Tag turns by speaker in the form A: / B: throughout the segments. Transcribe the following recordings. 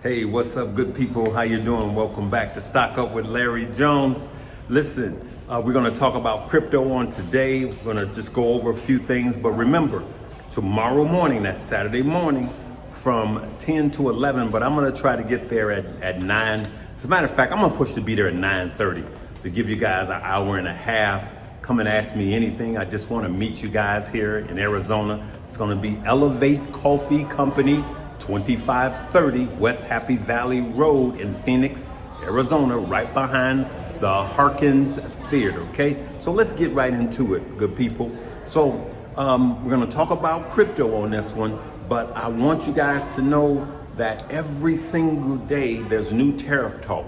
A: Hey, what's up, good people? How you doing? Welcome back to Stock Up with Larry Jones. Listen, we're going to talk about crypto on today. We're going to just go over a few things, but remember, tomorrow morning, that's Saturday morning, from 10 to 11, but I'm going to try to get there at 9. As a matter of fact, I'm going to push to be there at 9:30 to give you guys an hour and a half. Come and ask me anything. I just want to meet you guys here in Arizona. It's going to be Elevate Coffee Company, 2530 West Happy Valley Road in Phoenix, Arizona, right behind the Harkins Theater, okay? So let's get right into it, good people. So we're gonna talk about crypto on this one, but I want you guys to know that every single day there's new tariff talk.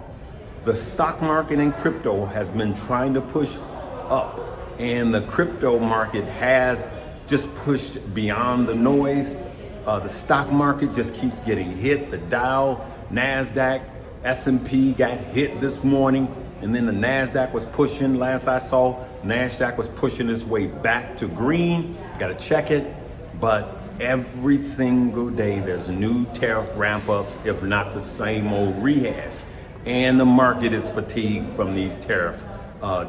A: The stock market and crypto has been trying to push up, and the crypto market has just pushed beyond the noise. The stock market just keeps getting hit. The Dow, NASDAQ, S&P got hit this morning, and then the NASDAQ was pushing. Last I saw, NASDAQ was pushing its way back to green. Got to check it. But every single day there's new tariff ramp-ups, if not the same old rehash. And the market is fatigued from these tariff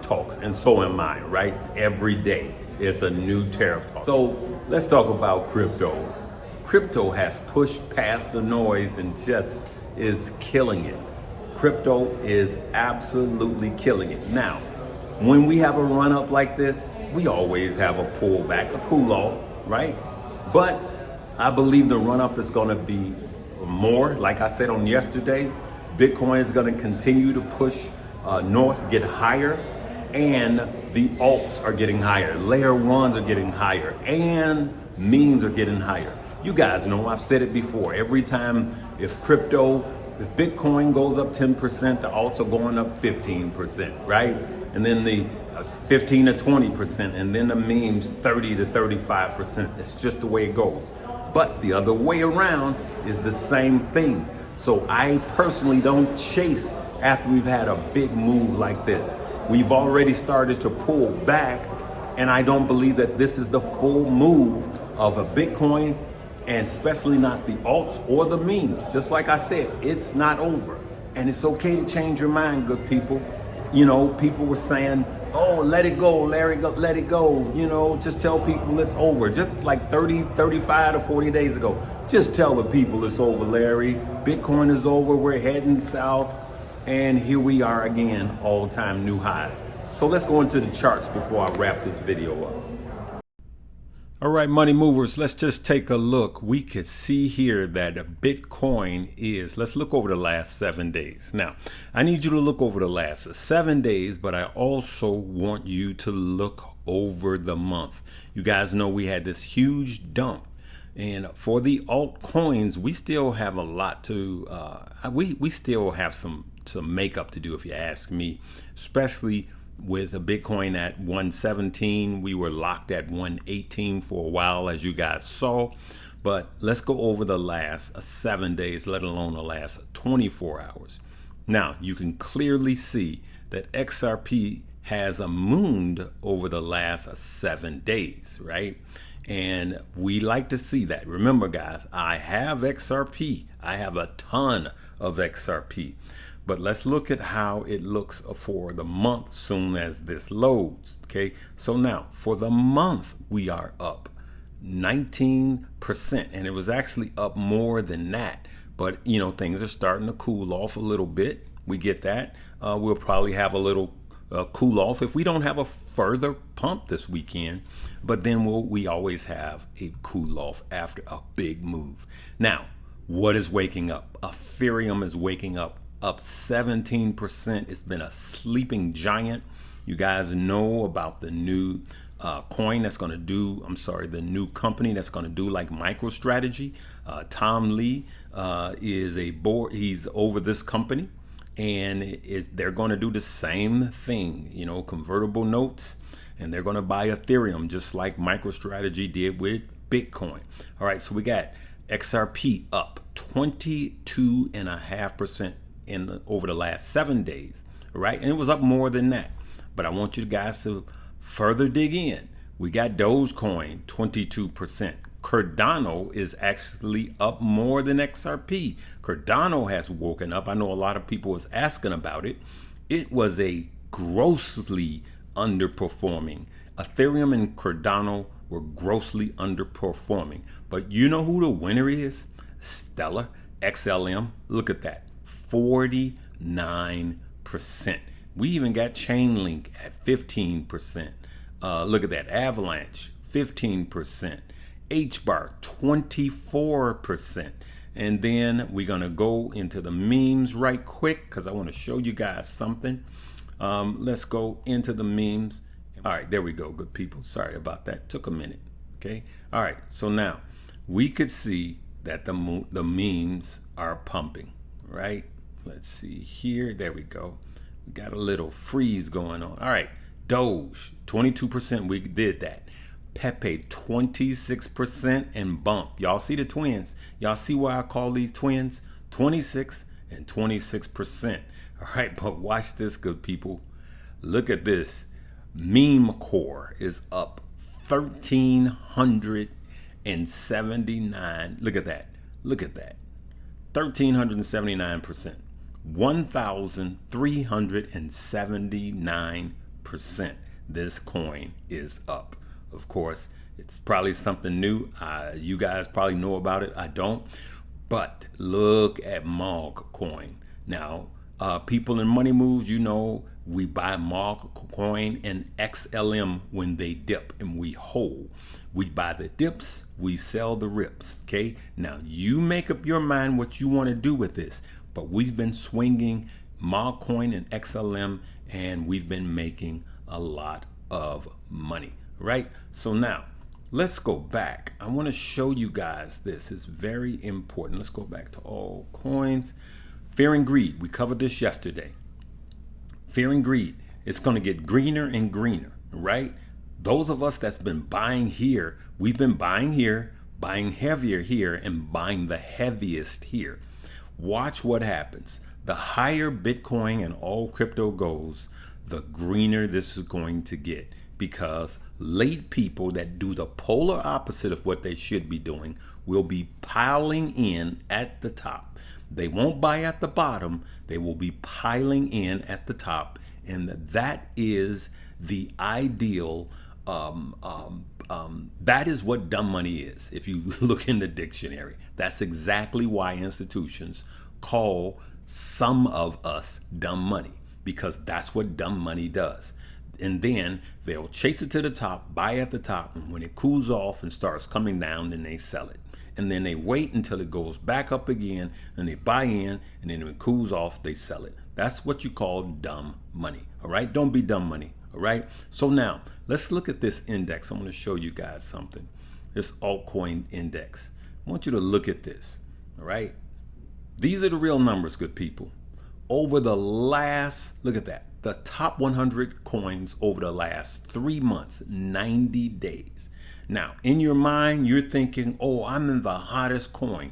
A: talks, and so am I, right? Every day it's a new tariff talk. So let's talk about crypto. Crypto has pushed past the noise and just is killing it. Crypto is absolutely killing it. Now, when we have a run up like this, we always have a pullback, a cool off, right? But I believe the run up is going to be more. Like I said on yesterday, Bitcoin is going to continue to push north, get higher, and the alts are getting higher. Layer ones are getting higher, and memes are getting higher. You guys know, I've said it before, every time if Bitcoin goes up 10%, the alts are going up 15%, right? And then the 15 to 20%, and then the memes 30 to 35%. It's just the way it goes. But the other way around is the same thing. So I personally don't chase after we've had a big move like this. We've already started to pull back, and I don't believe that this is the full move of a Bitcoin, and especially not the alts or the memes. Just like I said, it's not over. And it's okay to change your mind, good people. You know, people were saying, oh, let it go, Larry, let it go. You know, just tell people it's over. Just like 30, 35 to 40 days ago. Just tell the people it's over, Larry. Bitcoin is over, we're heading south. And here we are again, all-time new highs. So let's go into the charts before I wrap this video up. All right, money movers, let's just take a look. We could see here that Bitcoin is, let's look over the last 7 days. Now, I need you to look over the last 7 days, but I also want you to look over the month. You guys know we had this huge dump. And for the altcoins, we still have a lot to, we still have some makeup to do, if you ask me, especially with a Bitcoin at 117. We were locked at 118 for a while, as you guys saw. But let's go over the last 7 days, let alone the last 24 hours. Now, you can clearly see that XRP has mooned over the last 7 days, right? And we like to see that. Remember, guys, I have XRP. I have a ton of XRP. But let's look at how it looks for the month soon as this loads, okay? So now, for the month, we are up 19%, and it was actually up more than that. But, you know, things are starting to cool off a little bit. We get that. We'll probably have a little cool off if we don't have a further pump this weekend. But then we always have a cool off after a big move. Now, what is waking up? Ethereum is waking up 17%. It's been a sleeping giant. You guys know about the new coin that's going to do, the new company that's going to do like MicroStrategy. Tom Lee is he's over this company, and they're going to do the same thing, you know, convertible notes, and they're going to buy Ethereum just like MicroStrategy did with Bitcoin. All right, so we got XRP up 22.5% over the last 7 days, right? And it was up more than that. But I want you guys to further dig in. We got Dogecoin 22%, Cardano is actually up more than XRP. Cardano has woken up. I know a lot of people was asking about it. It was a grossly underperforming. Ethereum and Cardano were grossly underperforming. But you know who the winner is? Stellar, XLM. Look at that, 49%. We even got Chainlink at 15%. Look at that, Avalanche, 15%. HBAR, 24%. And then we're gonna go into the memes right quick because I want to show you guys something. Let's go into the memes. All right, there we go, good people. Sorry about that, took a minute. Okay, all right, so now we could see that the memes are pumping, right? Let's see here, there we go. We got a little freeze going on. All right, Doge, 22%, we did that. Pepe, 26%, and Bump. Y'all see the twins? Y'all see why I call these twins? 26 and 26%. All right, but watch this, good people. Look at this. Meme Core is up 1,379. Look at that. Look at that. 1,379%. 1,379%. This coin is up. Of course, it's probably something new. You guys probably know about it. I don't. But look at Mog coin. Now, people in Money Moves, you know, we buy Mog coin and XLM when they dip and we hold. We buy the dips, we sell the rips. Okay. Now, you make up your mind what you want to do with this. But we've been swinging Mog coin and XLM and we've been making a lot of money. Right? So now let's go back. I want to show you guys this. It's very important. Let's go back to all coins. Fear and greed. We covered this yesterday. Fear and greed. It's going to get greener and greener, right? Those of us that's been buying here, we've been buying here, buying heavier here, and buying the heaviest here. Watch what happens. The higher Bitcoin and all crypto goes, the greener this is going to get. Because late people that do the polar opposite of what they should be doing will be piling in at the top. They won't buy at the bottom. They will be piling in at the top. And that is the ideal. That is what dumb money is. If you look in the dictionary, that's exactly why institutions call some of us dumb money, because that's what dumb money does. And then they'll chase it to the top, buy at the top, and when it cools off and starts coming down, then they sell it. And then they wait until it goes back up again, and they buy in, and then when it cools off, they sell it. That's what you call dumb money, all right? Don't be dumb money, all right? So now, let's look at this index. I'm going to show you guys something. This altcoin index. I want you to look at this, all right? These are the real numbers, good people. Over the last, look at that. The top 100 coins over the last 3 months, 90 days. Now, in your mind, you're thinking, oh, I'm in the hottest coin.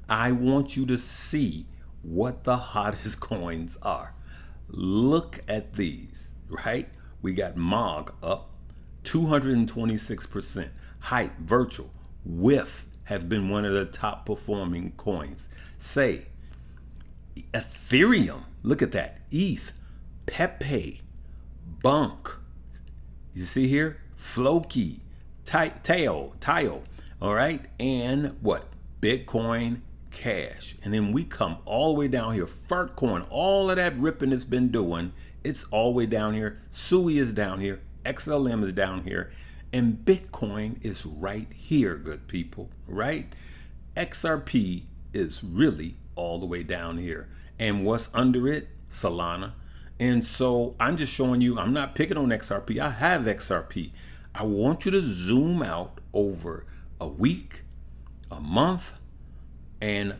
A: I want you to see what the hottest coins are. Look at these, right? We got MOG up 226%. Hype, virtual, WIF has been one of the top performing coins. Say, Ethereum, look at that, ETH, Pepe, Bunk, you see here, Floki, Tayo, all right, and what? Bitcoin Cash. And then we come all the way down here, Fartcoin, all of that ripping it's been doing, it's all the way down here. Sui is down here, XLM is down here, and Bitcoin is right here, good people, right? XRP is really all the way down here. And what's under it? Solana. And so I'm just showing you, I'm not picking on XRP. I have XRP. I want you to zoom out over a week, a month, and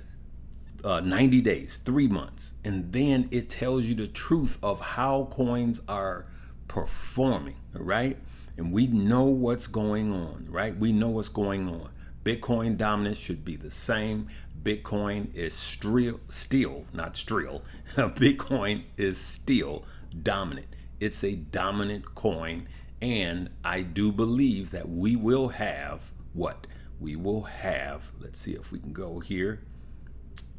A: 90 days, 3 months. And then it tells you the truth of how coins are performing, right? And we know what's going on, right? We know what's going on. Bitcoin dominance should be the same. Bitcoin is still, Bitcoin is still dominant. It's a dominant coin. And I do believe that we will have what? we will have, let's see if we can go here.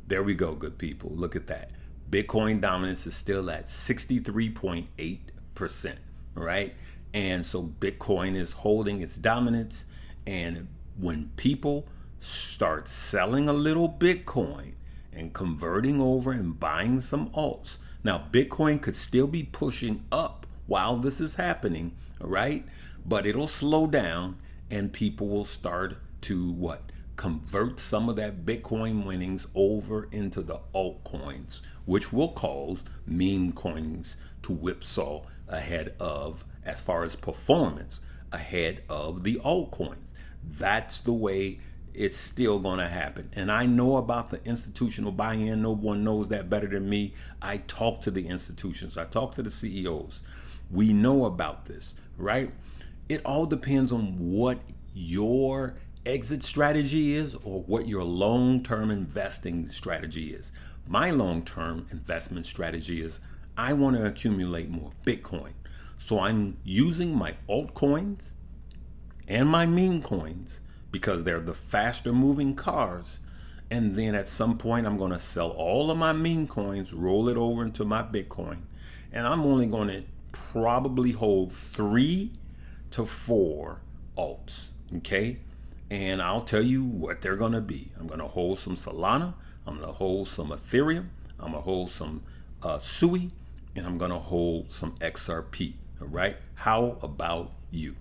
A: There we go, good people. Look at that. Bitcoin dominance is still at 63.8%, right? And so Bitcoin is holding its dominance. And when people start selling a little Bitcoin and converting over and buying some alts, now Bitcoin could still be pushing up while this is happening, right? But it'll slow down and people will start to what? Convert some of that Bitcoin winnings over into the altcoins, which will cause meme coins to whipsaw ahead of, as far as performance, ahead of the altcoins. That's the way it's still going to happen. And I know about the institutional buy-in. No one knows that better than me. I talk to the institutions. I talk to the CEOs. We know about this, right? It all depends on what your exit strategy is or what your long-term investing strategy is. My long-term investment strategy is I want to accumulate more Bitcoin. So I'm using my altcoins and my meme coins because they're the faster moving cars. And then at some point, I'm going to sell all of my meme coins, roll it over into my Bitcoin. And I'm only going to probably hold 3 to 4 alts. Okay. And I'll tell you what they're going to be. I'm going to hold some Solana. I'm going to hold some Ethereum. I'm going to hold some SUI. And I'm going to hold some XRP. All right. How about you?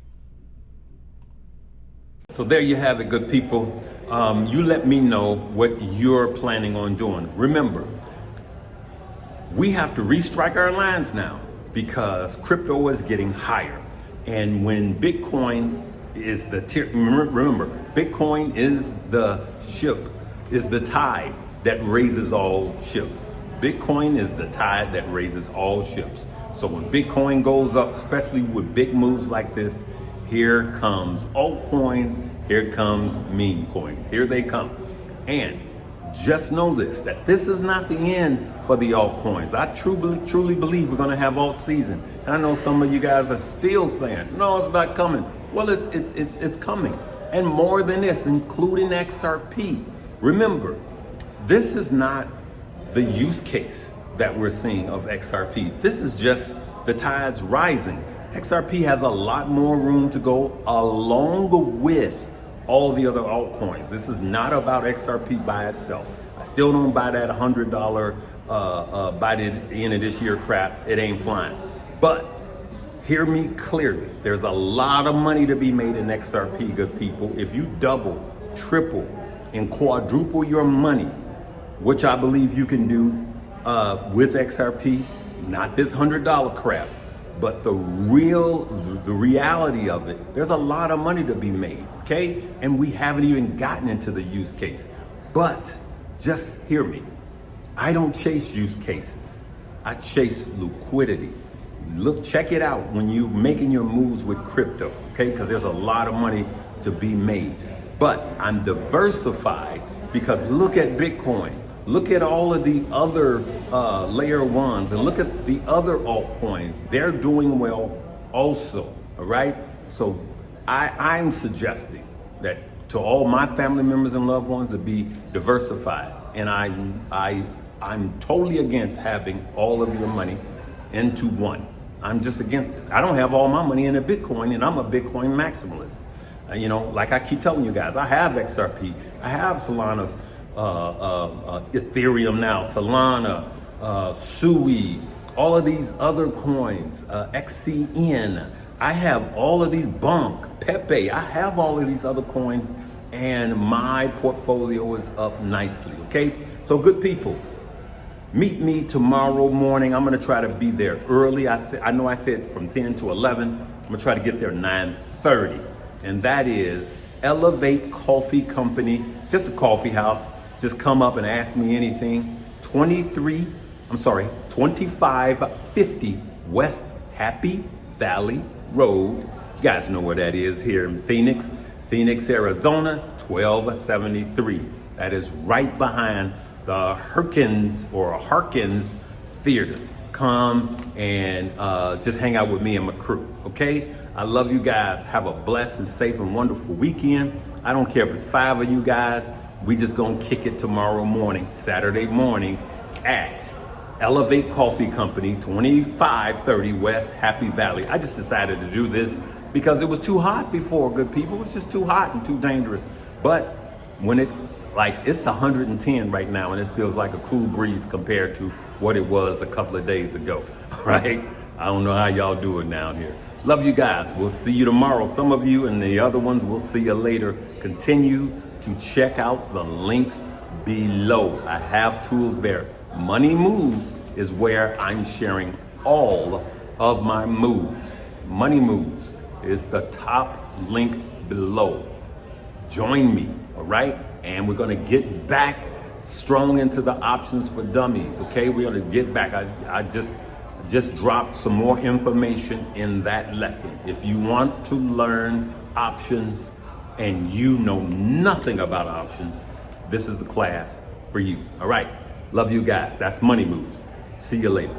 A: So there you have it, good people. You let me know what you're planning on doing. Remember, we have to restrike our lines now because crypto is getting higher. And when Bitcoin is the remember, Bitcoin is the ship, is the tide that raises all ships. Bitcoin is the tide that raises all ships. So when Bitcoin goes up, especially with big moves like this, here comes altcoins, here comes meme coins, here they come. And just know this, that this is not the end for the altcoins. I truly believe we're gonna have alt season. And I know some of you guys are still saying, no, it's not coming. Well, it's coming. And more than this, including XRP. Remember, this is not the use case that we're seeing of XRP. This is just the tides rising. XRP has a lot more room to go along with all the other altcoins. This is not about XRP by itself. I still don't buy that $100 by the end of this year crap. It ain't flying. But hear me clearly. There's a lot of money to be made in XRP, good people. If you double, triple, and quadruple your money, which I believe you can do with XRP, not this $100 crap, but the reality of it, there's a lot of money to be made, okay? And we haven't even gotten into the use case. But just hear me. I don't chase use cases. I chase liquidity. Look, check it out when you're making your moves with crypto, okay? Because there's a lot of money to be made. But I'm diversified because look at Bitcoin. Look at all of the other layer ones and look at the other altcoins. They're doing well also, all right? So I'm suggesting that to all my family members and loved ones to be diversified. And I'm totally against having all of your money into one. I'm just against it. I don't have all my money in a Bitcoin and I'm a Bitcoin maximalist. You know, like I keep telling you guys, I have XRP, I have Solana's Ethereum now, Solana, SUI, all of these other coins, XCN. I have all of these pepe. I have all of these other coins and my portfolio is up nicely, okay? So good people, meet me tomorrow morning. I'm gonna try to be there early. I know I said from 10 to 11. I'm gonna try to get there 9:30. And that is Elevate Coffee Company. It's just a coffee house. Just come up and ask me anything. 2550 West Happy Valley Road. You guys know where that is here in Phoenix, Arizona, 1273. That is right behind the Harkins Theater. Come and just hang out with me and my crew, okay? I love you guys. Have a blessed and safe and wonderful weekend. I don't care if it's 5 of you guys. We just gonna kick it tomorrow morning, Saturday morning at Elevate Coffee Company, 2530 West Happy Valley. I just decided to do this because it was too hot before, good people. It was just too hot and too dangerous. But when it's 110 right now and it feels like a cool breeze compared to what it was a couple of days ago, right? I don't know how y'all doing down here. Love you guys. We'll see you tomorrow. Some of you and the other ones, we'll see you later. Continue to check out the links below. I have tools there. Money Moves is where I'm sharing all of my moves. Money Moves is the top link below. Join me, all right? And we're gonna get back strong into the options for dummies, okay? We're gonna get back. I just dropped some more information in that lesson. If you want to learn options and you know nothing about options, this is the class for you, all right? Love you guys. That's Money Moves. See you later.